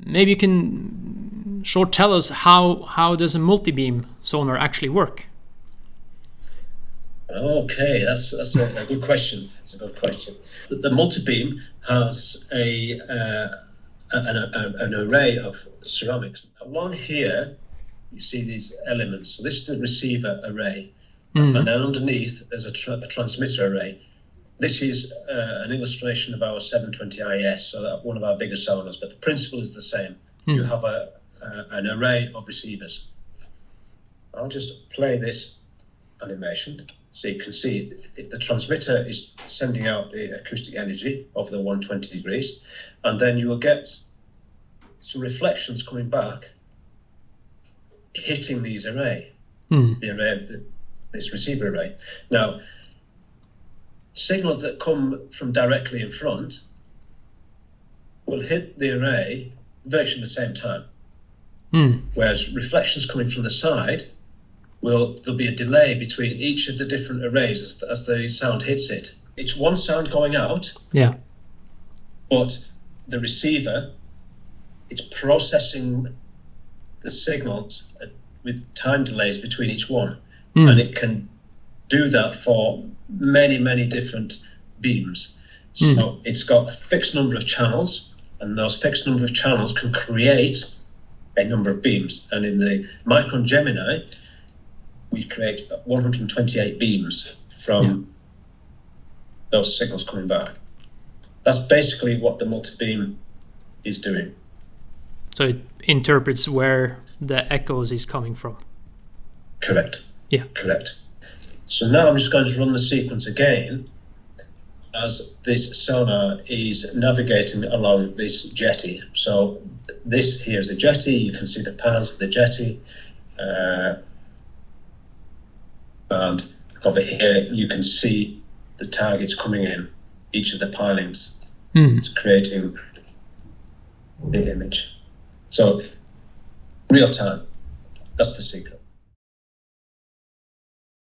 maybe you can short tell us how does a multibeam sonar actually work? Okay, that's a good question. It's a good question. The multibeam has an array of ceramics. One here, you see these elements. So this is the receiver array, and then underneath there's a transmitter array. This is an illustration of our 720 IS, so that one of our bigger sonars, but the principle is the same. You have an array of receivers. I'll just play this animation so you can see the transmitter is sending out the acoustic energy of the 120 degrees, and then you will get some reflections coming back hitting these array, the array, this receiver array. Now, signals that come from directly in front will hit the array virtually the same time, whereas reflections coming from the side, there'll be a delay between each of the different arrays as the sound hits it. It's one sound going out, but the receiver, it's processing the signals with time delays between each one, and it can do that for many, many different beams. So it's got a fixed number of channels, and those fixed number of channels can create a number of beams. And in the Micron Gemini, we create 128 beams from those signals coming back. That's basically what the multibeam is doing. So it interprets where the echoes is coming from. Correct. Yeah. Correct. So now I'm just going to run the sequence again as this sonar is navigating along this jetty. So this here is a jetty. You can see the paths of the jetty. And over here, you can see the targets coming in, each of the pilings. It's creating the image. So real time, that's the secret.